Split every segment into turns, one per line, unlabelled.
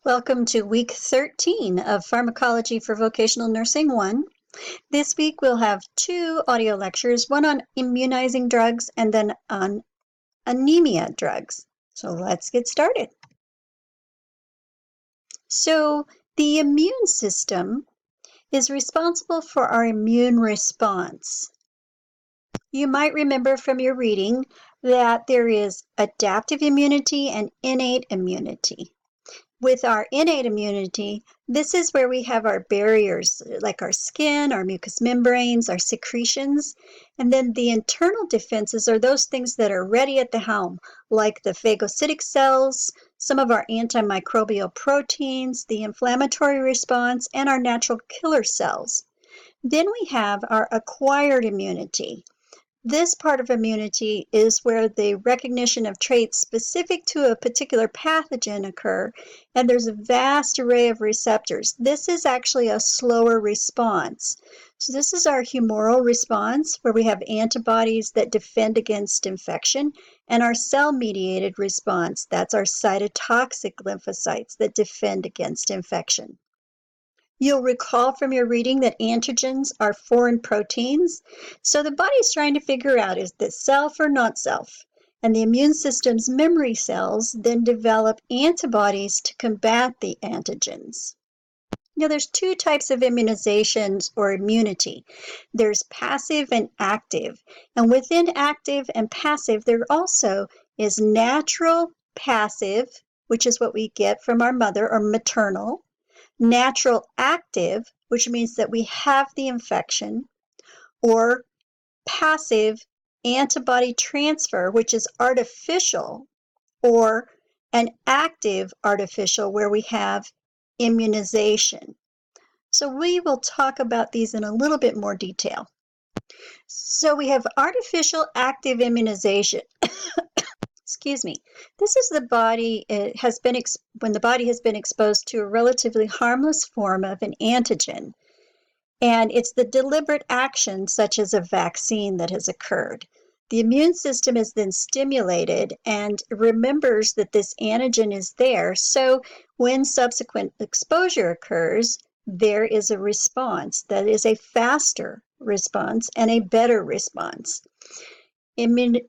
Welcome to week 13 of Pharmacology for Vocational Nursing 1. This week we'll have 2 audio lectures, one on immunizing drugs and then on anemia drugs. So let's get started. So the immune system is responsible for our immune response. You might remember from your reading that there is adaptive immunity and innate immunity. With our innate immunity, this is where we have our barriers, like our skin, our mucous membranes, our secretions. And then the internal defenses are those things that are ready at the helm, like the phagocytic cells, some of our antimicrobial proteins, the inflammatory response, and our natural killer cells. Then we have our acquired immunity. This part of immunity is where the recognition of traits specific to a particular pathogen occur, and there's a vast array of receptors. This is actually a slower response. So this is our humoral response, where we have antibodies that defend against infection, and our cell-mediated response, that's our cytotoxic lymphocytes that defend against infection. You'll recall from your reading that antigens are foreign proteins. So the body's trying to figure out, is this self or not self? And the immune system's memory cells then develop antibodies to combat the antigens. Now, there's 2 types of immunizations or immunity. There's passive and active. And within active and passive, there also is natural passive, which is what we get from our mother, or maternal. Natural active, which means that we have the infection, or passive antibody transfer, which is artificial, or an active artificial, where we have immunization. So we will talk about these in a little bit more detail. So we have artificial active immunization. Excuse me. This is when the body has been exposed to a relatively harmless form of an antigen. And it's the deliberate action, such as a vaccine, that has occurred. The immune system is then stimulated and remembers that this antigen is there. So when subsequent exposure occurs, there is a response that is a faster response and a better response.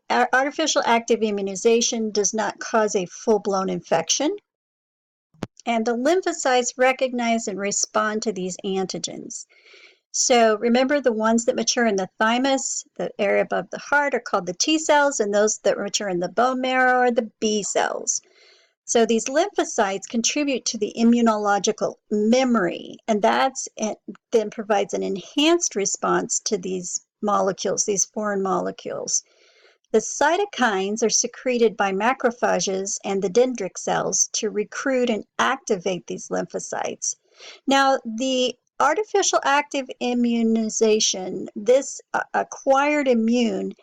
Artificial active immunization does not cause a full-blown infection, and the lymphocytes recognize and respond to these antigens. So remember, the ones that mature in the thymus, the area above the heart, are called the T cells, and those that mature in the bone marrow are the B cells. So these lymphocytes contribute to the immunological memory, and then provides an enhanced response to these molecules, these foreign molecules. The cytokines are secreted by macrophages and the dendritic cells to recruit and activate these lymphocytes. Now, the artificial active immunization, this acquired immune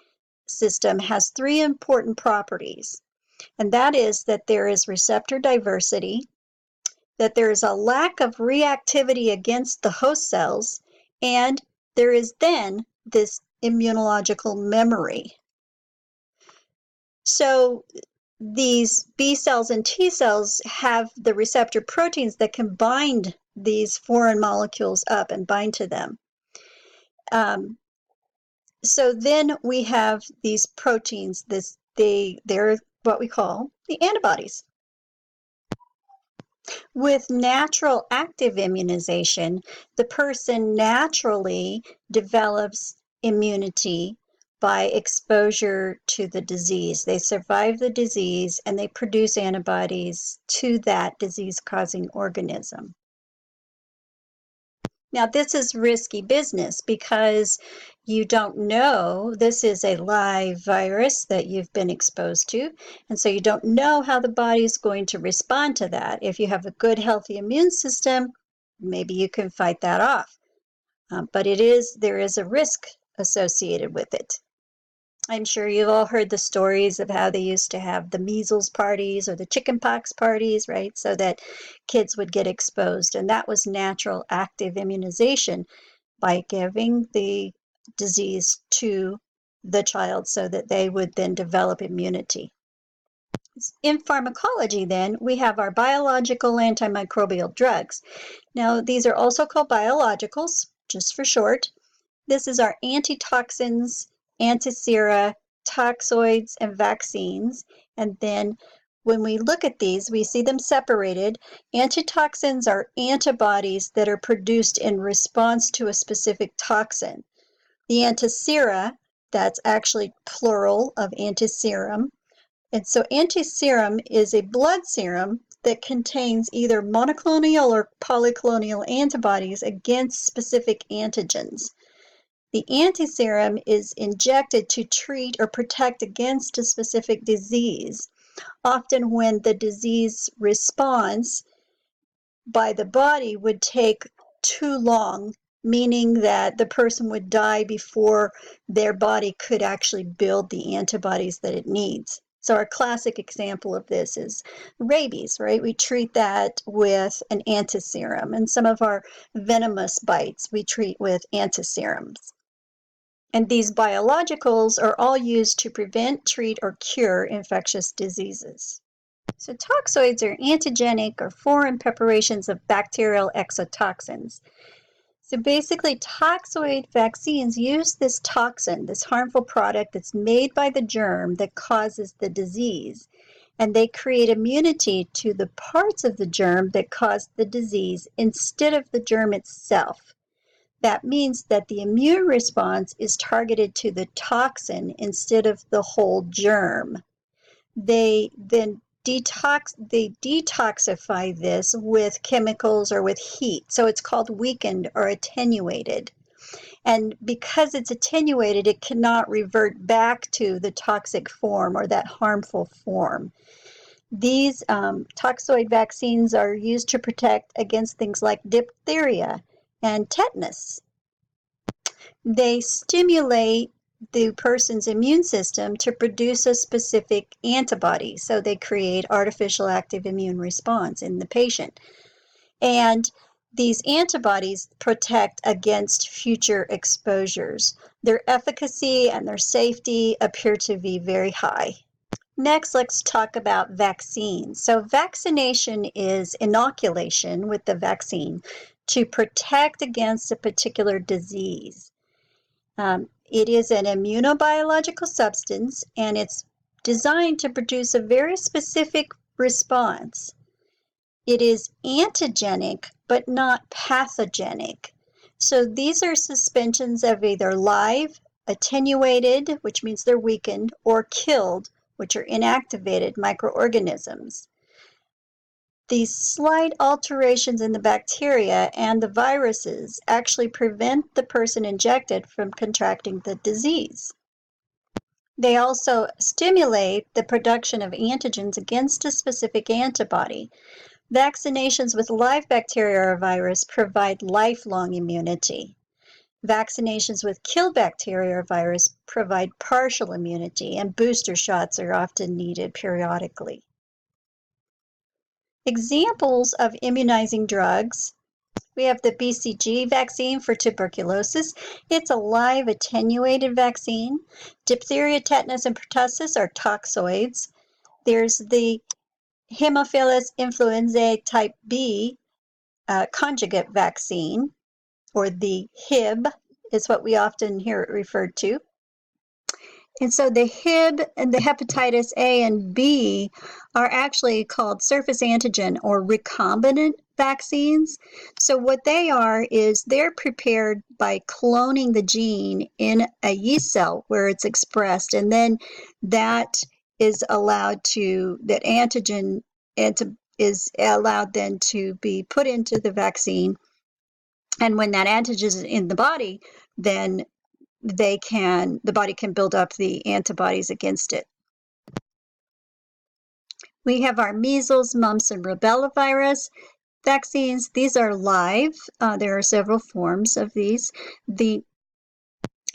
system, has 3 important properties, and that is that there is receptor diversity, that there is a lack of reactivity against the host cells, and there is then this immunological memory. So these B cells and T cells have the receptor proteins that can bind these foreign molecules up and bind to them. So then we have these proteins, they're what we call the antibodies. With natural active immunization, the person naturally develops immunity by exposure to the disease. They survive the disease and they produce antibodies to that disease-causing organism. Now, this is risky business because you don't know, this is a live virus that you've been exposed to, and so you don't know how the body is going to respond to that. If you have a good, healthy immune system, maybe you can fight that off. But there is a risk associated with it. I'm sure you've all heard the stories of how they used to have the measles parties or the chickenpox parties, right? So that kids would get exposed. And that was natural active immunization, by giving the disease to the child so that they would then develop immunity. In pharmacology, then, we have our biological antimicrobial drugs. Now, these are also called biologicals, just for short. This is our antitoxins, antisera, toxoids, and vaccines. And then when we look at these, we see them separated. Antitoxins are antibodies that are produced in response to a specific toxin. The antisera, that's actually plural of antiserum. And so antiserum is a blood serum that contains either monoclonal or polyclonal antibodies against specific antigens. The antiserum is injected to treat or protect against a specific disease, often when the disease response by the body would take too long, meaning that the person would die before their body could actually build the antibodies that it needs. So our classic example of this is rabies, right? We treat that with an antiserum, and some of our venomous bites we treat with antiserums. And these biologicals are all used to prevent, treat, or cure infectious diseases. So toxoids are antigenic or foreign preparations of bacterial exotoxins. So basically, toxoid vaccines use this toxin, this harmful product that's made by the germ that causes the disease, and they create immunity to the parts of the germ that cause the disease instead of the germ itself. That means that the immune response is targeted to the toxin instead of the whole germ. They then detoxify this with chemicals or with heat. So it's called weakened or attenuated. And because it's attenuated, it cannot revert back to the toxic form or that harmful form. These toxoid vaccines are used to protect against things like diphtheria and tetanus. They stimulate the person's immune system to produce a specific antibody. So they create artificial active immune response in the patient. And these antibodies protect against future exposures. Their efficacy and their safety appear to be very high. Next, let's talk about vaccines. So vaccination is inoculation with the vaccine to protect against a particular disease. It is an immunobiological substance, and it's designed to produce a very specific response. It is antigenic, but not pathogenic. So these are suspensions of either live, attenuated, which means they're weakened, or killed, which are inactivated microorganisms. These slight alterations in the bacteria and the viruses actually prevent the person injected from contracting the disease. They also stimulate the production of antigens against a specific antibody. Vaccinations with live bacteria or virus provide lifelong immunity. Vaccinations with killed bacteria or virus provide partial immunity, and booster shots are often needed periodically. Examples of immunizing drugs. We have the BCG vaccine for tuberculosis. It's a live attenuated vaccine. Diphtheria, tetanus, and pertussis are toxoids. There's the Haemophilus influenzae type B conjugate vaccine, or the HIB is what we often hear it referred to. And so the HIB and the hepatitis A and B are actually called surface antigen or recombinant vaccines. So what they are is they're prepared by cloning the gene in a yeast cell where it's expressed, and then that is allowed to, that antigen is allowed then to be put into the vaccine. And when that antigen is in the body, then the body can build up the antibodies against it. We have our measles, mumps, and rubella virus vaccines. These are live. There are several forms of these.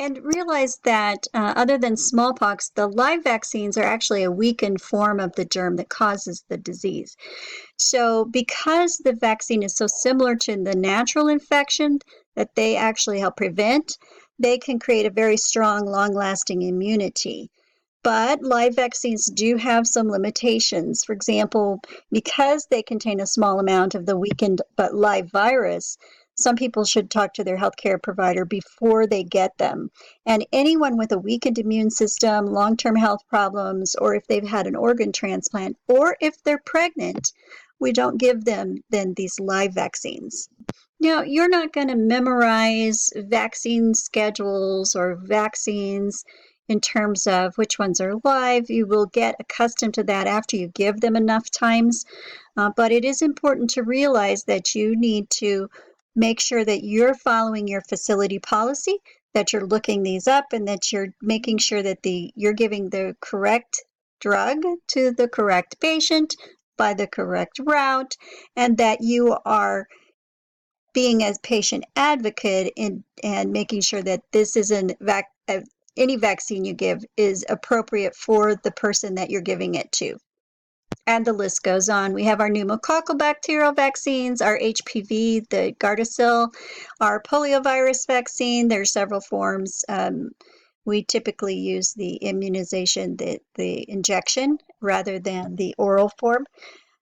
And realize that other than smallpox, the live vaccines are actually a weakened form of the germ that causes the disease. So because the vaccine is so similar to the natural infection that they actually help prevent, they can create a very strong, long-lasting immunity. But live vaccines do have some limitations. For example, because they contain a small amount of the weakened but live virus, some people should talk to their healthcare provider before they get them. And anyone with a weakened immune system, long-term health problems, or if they've had an organ transplant, or if they're pregnant, we don't give them then these live vaccines. Now, you're not going to memorize vaccine schedules or vaccines in terms of which ones are live. You will get accustomed to that after you give them enough times. But it is important to realize that you need to make sure that you're following your facility policy, that you're looking these up, and that you're making sure that you're giving the correct drug to the correct patient by the correct route, and that you are being a patient advocate and making sure that this isn't any vaccine you give is appropriate for the person that you're giving it to. And the list goes on. We have our pneumococcal bacterial vaccines, our HPV, the Gardasil, our poliovirus vaccine. There's several forms. We typically use the immunization, the injection, rather than the oral form.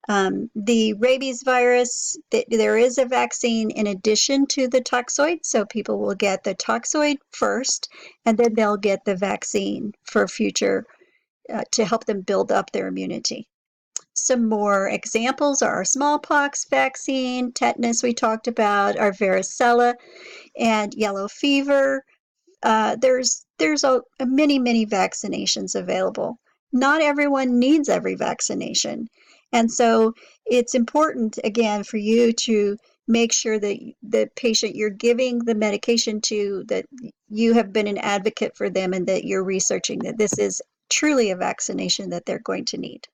The rabies virus, there is a vaccine in addition to the toxoid, so people will get the toxoid first, and then they'll get the vaccine for future to help them build up their immunity. Some more examples are our smallpox vaccine, tetanus we talked about, our varicella, and yellow fever. There's many vaccinations available. Not everyone needs every vaccination. And so it's important, again, for you to make sure that the patient you're giving the medication to, that you have been an advocate for them and that you're researching that this is truly a vaccination that they're going to need.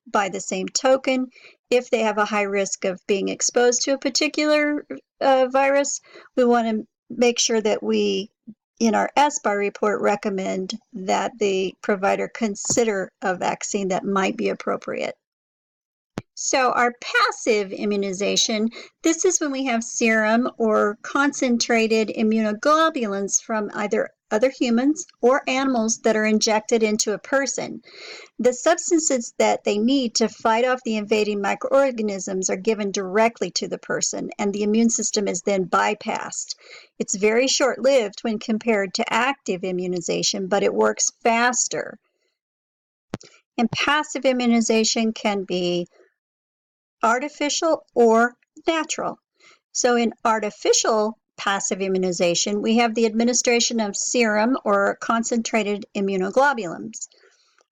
By the same token, if they have a high risk of being exposed to a particular virus, we want to make sure that we, in our SBAR report, recommend that the provider consider a vaccine that might be appropriate. So our passive immunization, this is when we have serum or concentrated immunoglobulins from either other humans or animals that are injected into a person. The substances that they need to fight off the invading microorganisms are given directly to the person, and the immune system is then bypassed. It's very short-lived when compared to active immunization, but it works faster. And passive immunization can be artificial or natural. So in artificial passive immunization, we have the administration of serum or concentrated immunoglobulins.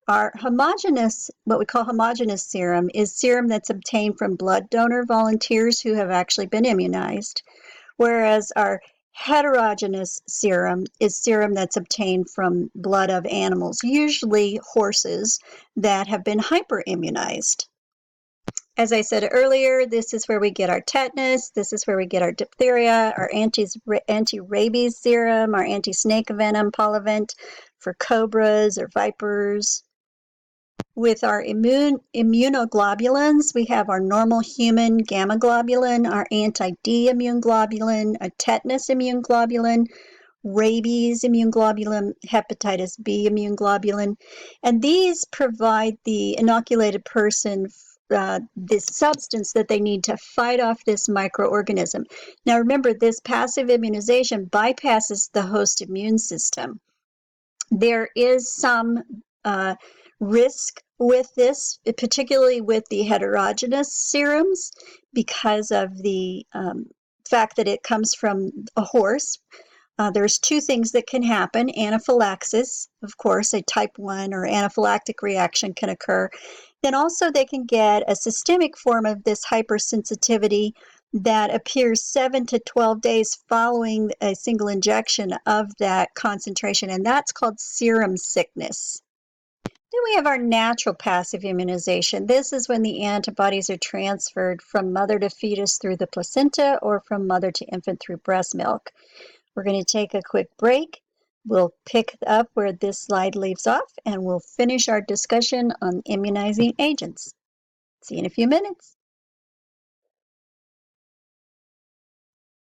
Our homogeneous, what we call homogeneous serum, is serum that's obtained from blood donor volunteers who have actually been immunized, whereas our heterogeneous serum is serum that's obtained from blood of animals, usually horses, that have been hyperimmunized. As I said earlier, this is where we get our tetanus, this is where we get our diphtheria, our anti-rabies serum, our anti-snake venom polyvent for cobras or vipers. With our immunoglobulins, we have our normal human gamma globulin, our anti-D immune globulin, a tetanus immune globulin, rabies immune globulin, hepatitis B immune globulin, and these provide the inoculated person this substance that they need to fight off this microorganism. Now remember, this passive immunization bypasses the host immune system. There is some risk with this, particularly with the heterogeneous serums, because of the fact that it comes from a horse. There's two things that can happen. Anaphylaxis, of course, a type 1 or anaphylactic reaction can occur. Then also they can get a systemic form of this hypersensitivity that appears 7 to 12 days following a single injection of that concentration, and that's called serum sickness. Then we have our natural passive immunization. This is when the antibodies are transferred from mother to fetus through the placenta or from mother to infant through breast milk. We're going to take a quick break. We'll pick up where this slide leaves off, and we'll finish our discussion on immunizing agents. See you in a few minutes.